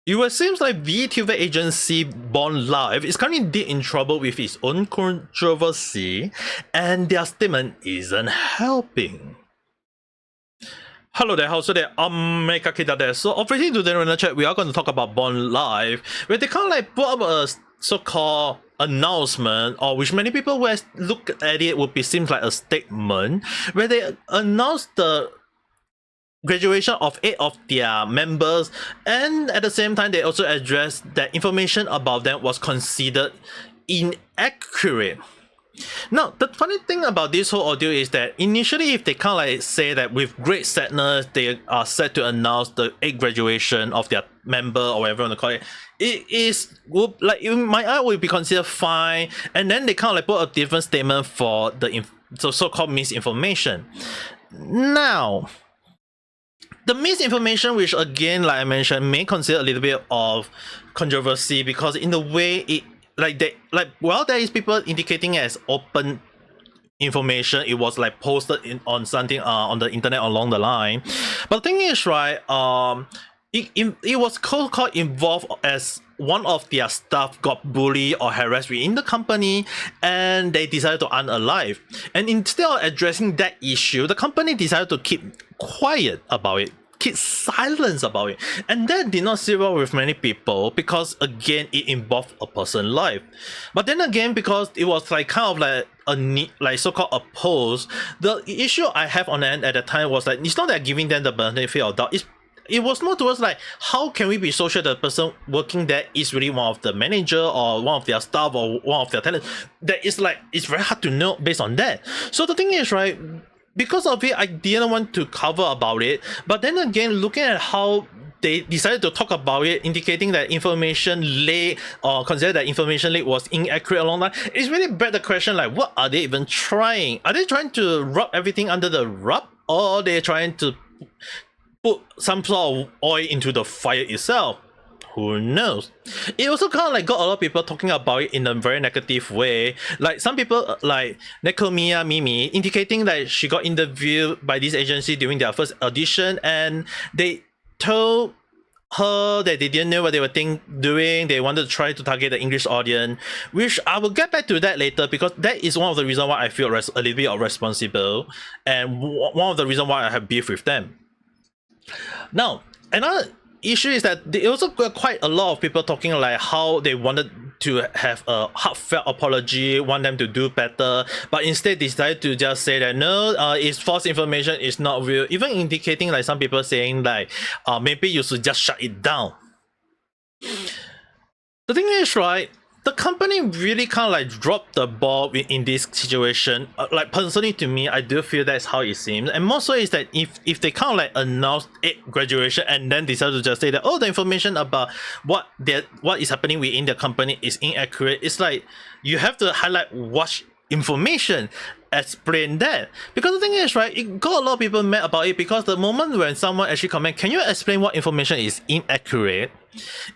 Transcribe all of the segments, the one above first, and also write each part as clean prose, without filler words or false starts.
It seems like VTuber agency Bondlive is currently deep in trouble with its own controversy, and their statement isn't helping. Hello there, how's there? Ame Gakita there. So obviously today in the chat we are going to talk about Bondlive, where they kind of like put up a so-called announcement, or which many people would look at it would be seems like a statement, where they announced the graduation of 8 of their members, and at the same time they also addressed that information about them was considered inaccurate. Now, the funny thing about this whole ordeal is that initially, if they kind of like say that with great sadness they are set to announce the 8th graduation of their member or whatever you want to call it, it is like in my eye would be considered fine, and then they kind of like put a different statement for the so-called misinformation. Now, the misinformation, which again, like I mentioned, may consider a little bit of controversy because in the way it while there is people indicating as open information, it was like posted on something on the internet along the line. But the thing is, right, it was called involved as one of their staff got bullied or harassed within the company, and they decided to unalive. And instead of addressing that issue, the company decided to keep quiet about it, keep silence about it, and that did not sit well with many people because again it involved a person's life. But then again, because it was like kind of like a so-called a post, the issue I have on the end at the time was like it's not that giving them the benefit of doubt. It was more towards like, how can we be so sure the person working there is really one of the manager or one of their staff or one of their talents? That is like, it's very hard to know based on that. So the thing is, right, because of it, I didn't want to cover about it. But then again, looking at how they decided to talk about it, indicating that information leak or consider that information leak was inaccurate along that, it's really beg the question like, what are they even trying? Are they trying to rub everything under the rug, or are they trying to put some sort of oil into the fire itself? Who knows? It also kind of like got a lot of people talking about it in a very negative way. Like some people like Nekomiya Mimi indicating that she got interviewed by this agency during their first audition, and they told her that they didn't know what they were doing. They wanted to try to target the English audience, which I will get back to that later because that is one of the reasons why I feel a little bit responsible, and one of the reasons why I have beef with them. Now, another issue is that they also got quite a lot of people talking like how they wanted to have a heartfelt apology, want them to do better, but instead decided to just say that no, it's false information, it's not real, even indicating like some people saying like maybe you should just shut it down. The thing is, right, the company really kind of like dropped the ball in this situation. Like personally to me, I do feel that's how it seems. And more so is that if they kind of like announced 8 graduation and then decide to just say that, oh, the information about what is happening within the company is inaccurate, it's like you have to highlight what information, explain that. Because the thing is, right, it got a lot of people mad about it because the moment when someone actually comment, can you explain what information is inaccurate?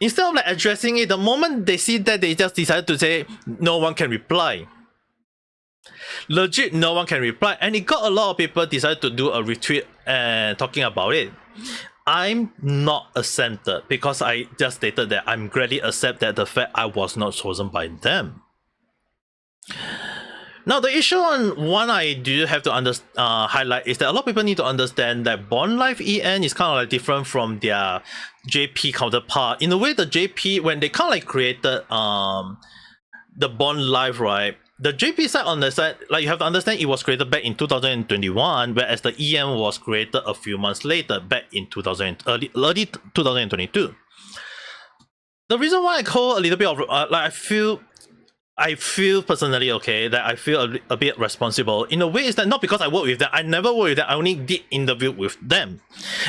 Instead of like addressing it, the moment they see that, they just decided to say no one can reply. Legit, no one can reply, and it got a lot of people decided to do a retweet and talking about it. I'm not exempted because I just stated that I'm gladly accept that the fact I was not chosen by them. Now, the issue on one I do have to highlight is that a lot of people need to understand that Bondlive EN is kind of like different from their JP counterpart. In a way, the JP, when they kind of like created the Bondlive, right, the JP side on the side, like you have to understand, it was created back in 2021, whereas the EN was created a few months later, back in early 2022. The reason why I call a little bit of I feel personally, okay, that I feel a bit responsible in a way is that not because I work with them, I never work with them, I only did interview with them.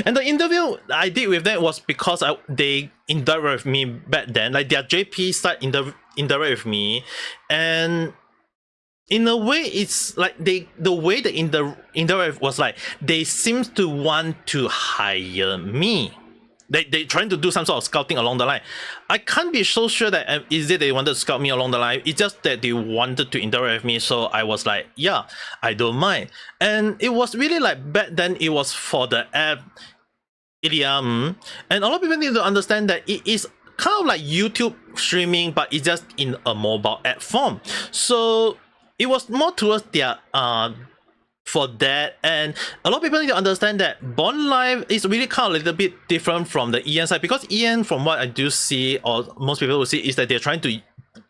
And the interview I did with them was because they interacted with me back then, like their JP side interact with me, and in a way it's like the way they interact was like they seems to want to hire me. They trying to do some sort of scouting along the line. I can't be so sure that is it they wanted to scout me along the line. It's just that they wanted to interact with me, so I was like, yeah, I don't mind. And it was really like back then it was for the app. Iliam, and a lot of people need to understand that it is kind of like YouTube streaming, but it's just in a mobile app form. So it was more towards their for that, and a lot of people need to understand that Bondlive is really kind of a little bit different from the EN side, because EN, from what I do see, or most people will see, is that they're trying to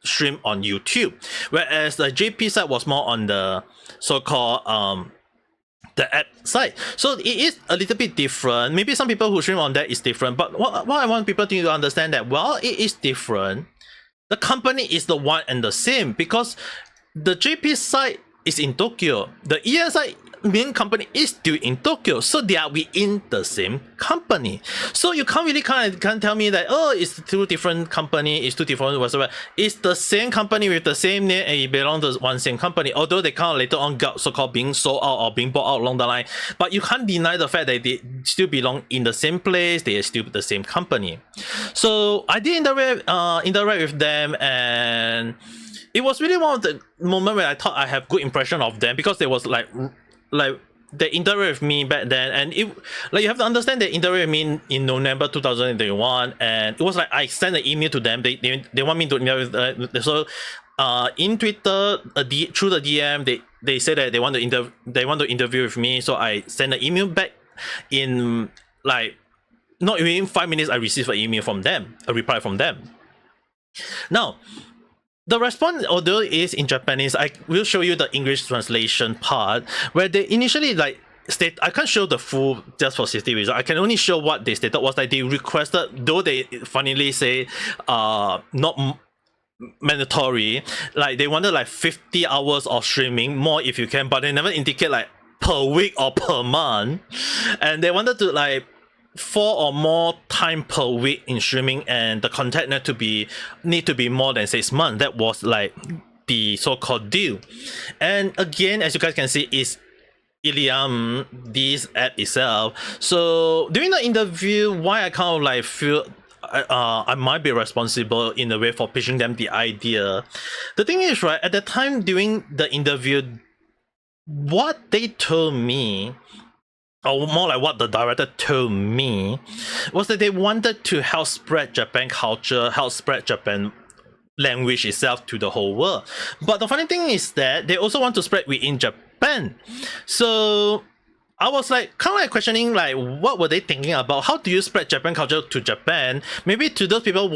stream on YouTube, whereas the JP side was more on the so-called the app side. So it is a little bit different. Maybe some people who stream on that is different, but what I want people to understand that while it is different, the company is the one and the same, because the JP side is in Tokyo. The EN side main company is still in Tokyo, so they are within the same company. So you can't really can't tell me that, oh, it's two different company, it's two different whatsoever. It's the same company with the same name, and it belongs to one same company. Although they kind of later on got so-called being sold out or being bought out along the line, but you can't deny the fact that they still belong in the same place. They are still the same company. So I did interact with them, and it was really one of the moments where I thought I have good impression of them, because they was like they interact with me back then, and it, like, you have to understand they interact with me in November 2021, and it was like I sent an email to them. They want me to interact with so in Twitter, through the DM, they say that they want to interview with me. So I sent an email back in like not within 5 minutes. I received an email from them, a reply from them. Now, the response, although it is in Japanese, I will show you the English translation part, where they initially like state, I can't show the full just for safety reasons. I can only show what they stated was that they requested, though they funnily say not mandatory, like they wanted like 50 hours of streaming, more if you can, but they never indicate like per week or per month, and they wanted to like 4 or more time per week in streaming, and the content need to be more than 6 months. That was like the so-called deal. And again, as you guys can see, is Iliam, this app itself. So during the interview, why I kind of like feel I might be responsible in a way for pitching them the idea. The thing is, right, at the time during the interview, what they told me, or more like what the director told me, was that they wanted to help spread Japan culture, help spread Japan language itself to the whole world. But the funny thing is that they also want to spread within Japan. So I was like kind of like questioning, like, what were they thinking about? How do you spread Japan culture to Japan? Maybe to those people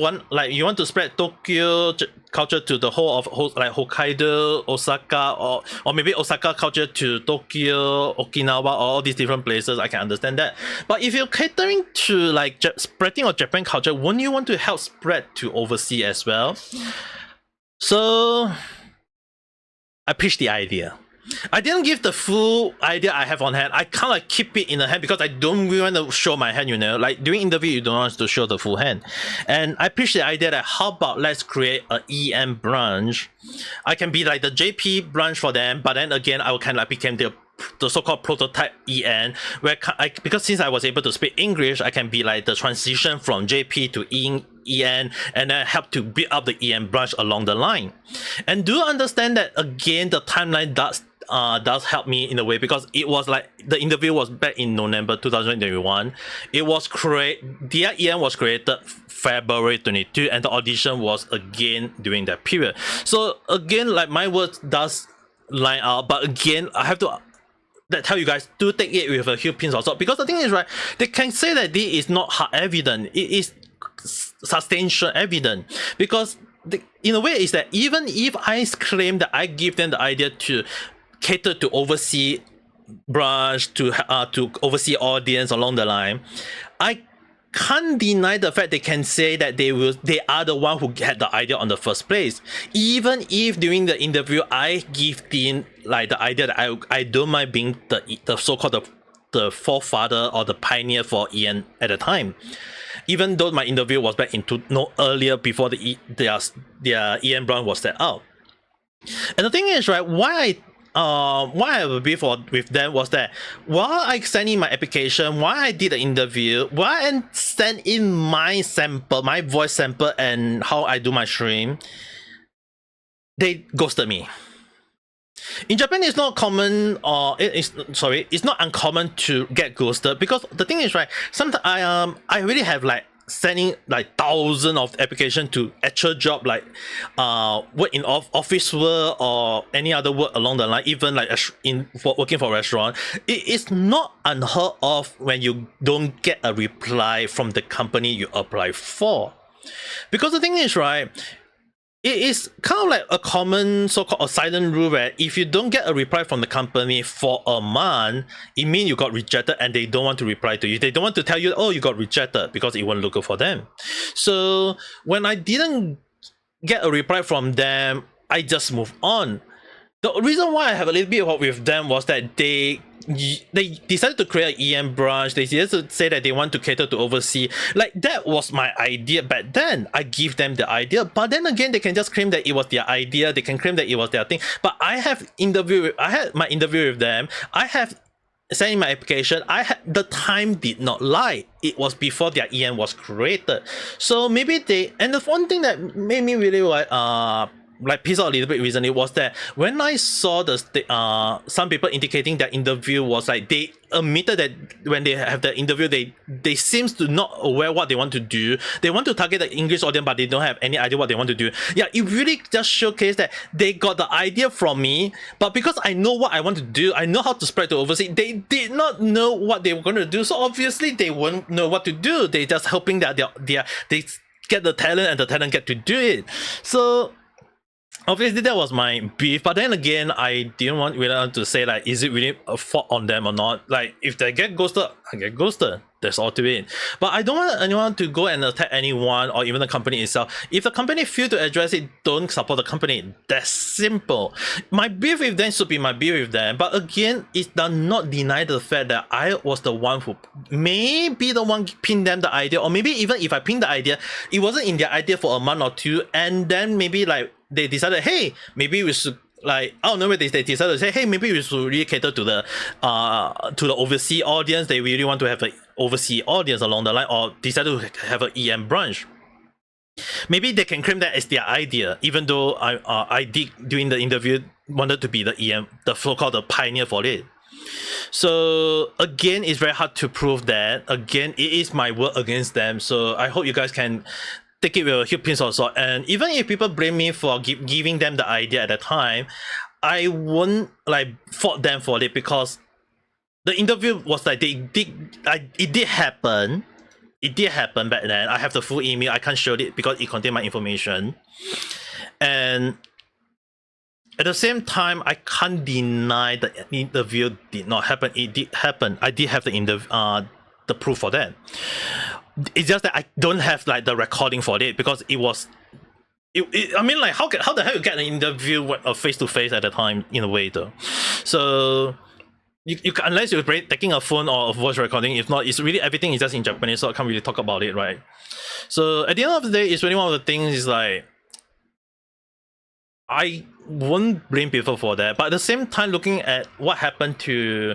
you want to spread Tokyo culture to the whole of like Hokkaido, Osaka, or maybe Osaka culture to Tokyo, Okinawa, or all these different places. I can understand that. But if you're catering to like spreading of Japan culture, wouldn't you want to help spread to overseas as well? So I pitched the idea. I didn't give the full idea I have on hand. I kind of like keep it in the hand because I don't really want to show my hand, you know. Like during interview, you don't want to show the full hand. And I pitched the idea that how about let's create a EM branch. I can be like the JP branch for them, but then again, I will kind of like become the so-called prototype EN, where because since I was able to speak English, I can be like the transition from JP to EN, and then help to build up the EN branch along the line. And do understand that again, the timeline does help me in a way, because it was like the interview was back in November 2021. It was Dear EN was created February 22, and the audition was again during that period. So again, like my words does line up, but again, I have to tell you guys to take it with a huge pinch of salt, because the thing is, right, they can say that this is not hard evidence, it is substantial evidence, because in a way is that even if I claim that I give them the idea to cater to overseas branch, to overseas audience along the line, I can't deny the fact they can say that they are the one who had the idea on the first place. Even if during the interview I give them like the idea that I don't mind being the so-called the forefather or the pioneer for EN at the time, even though my interview was back into no earlier, before their EN branch was set out. And the thing is, right, why I would be with them was that while I sent in my application, while I did the interview, while I sent in my sample, my voice sample, and how I do my stream, they ghosted me. In Japan, it's not common, or it's not uncommon to get ghosted, because the thing is, right, sometimes I really have like sending like thousands of application to actual job, like work in office work or any other work along the line, even like working for a restaurant. It is not unheard of when you don't get a reply from the company you apply for, because the thing is, right, it is kind of like a common so-called a silent rule where if you don't get a reply from the company for a month, it means you got rejected and they don't want to reply to you. They don't want to tell you, oh, you got rejected, because it won't look good for them. So when I didn't get a reply from them, I just moved on. The reason why I have a little bit of with them was that they decided to create an EM branch. They decided to say that they want to cater to overseas. Like, that was my idea back then. I give them the idea, but then again, they can just claim that it was their idea. They can claim that it was their thing. But I had my interview with them. I have sent in my application. The time did not lie. It was before their EM was created. So maybe and the one thing that made me really like piss out a little bit recently was that when I saw some people indicating that interview was like, they admitted that when they have the interview, they seems to not aware what they want to do. They want to target the English audience, but they don't have any idea what they want to do. Yeah, it really just showcased that they got the idea from me, but because I know what I want to do, I know how to spread to overseas, they did not know what they were going to do. So obviously they won't know what to do. They just hoping that they get the talent and the talent get to do it. So obviously that was my beef, but then again, I didn't really want to say like, is it really a fault on them or not? Like, if they get ghosted, I get ghosted. That's all to it. But I don't want anyone to go and attack anyone or even the company itself. If the company fail to address it, don't support the company. That's simple. My beef with them should be my beef with them. But again, it does not deny the fact that I was the one who may be the one pinned them the idea, or maybe even if I pinned the idea, it wasn't in their idea for a month or two, and then maybe like they decided, hey, maybe we should, like, I don't know, they decided to say, hey, maybe we should really cater to the overseas audience. They really want to have an overseas audience along the line, or decided to have an EM branch. Maybe they can claim that as their idea, even though I did during the interview wanted to be the EM, the so-called the pioneer for it. So again, it's very hard to prove that. Again, it is my word against them. So I hope you guys can take it with a huge pinch of salt. And even if people blame me for giving them the idea at the time, I won't like fault them for it, because the interview was like, it did happen. It did happen back then. I have the full email. I can't show it because it contained my information. And at the same time, I can't deny the interview did not happen. It did happen. I did have the proof for that. It's just that I don't have like the recording for it, because it was I mean, like, how the hell you get an interview face to face at the time, in a way though. So you unless you're taking a phone or a voice recording, if not, it's really everything is just in Japanese, so I can't really talk about it, right? So at the end of the day, it's really one of the things is like, I won't blame people for that, but at the same time, looking at what happened to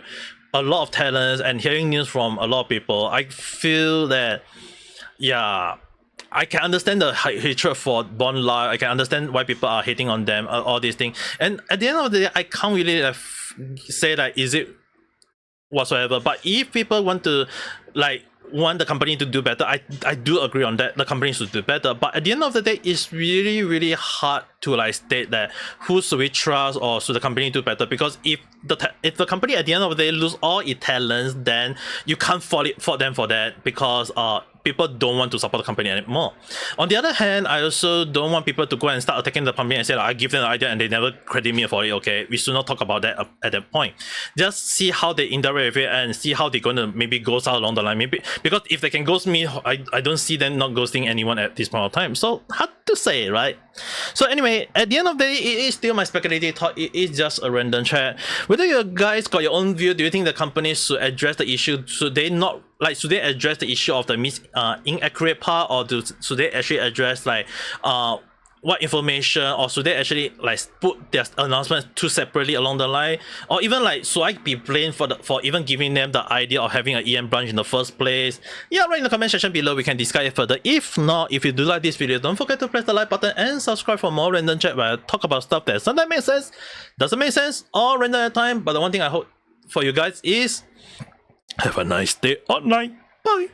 a lot of talents and hearing news from a lot of people, I feel that, yeah, I can understand the hatred for Bondlive. I can understand why people are hating on them, all these things. And at the end of the day, I can't really say that is it whatsoever. But if people want to want the company to do better, I do agree on that. The company should do better. But at the end of the day, it's really, really hard to state that who should we trust or should the company do better, because if the company at the end of the day lose all its talents, then you can't fault them for that, because people don't want to support the company anymore. On the other hand, I also don't want people to go and start attacking the company and say I give them an idea and they never credit me for it. Okay, we should not talk about that at that point. Just see how they interact with it and see how they're going to maybe ghost out along the line. Maybe because if they can ghost me, I don't see them not ghosting anyone at this point of time. So hard to say, right? So anyway, at the end of the day, it is still my speculative thought. It is just a random chat. Whether you guys got your own view, do you think the company should address the issue? Should they not should they address the issue of the inaccurate part, or should they actually address what information, or should they actually like put their announcements too separately along the line, or even like should I be blamed for even giving them the idea of having an EN branch in the first place? Yeah, right in the comment section below we can discuss it further. If not, if you do like this video, don't forget to press the like button and subscribe for more random chat where I talk about stuff that sometimes makes sense, doesn't make sense, or random at a time. But the one thing I hope for you guys is have a nice day or night. Bye.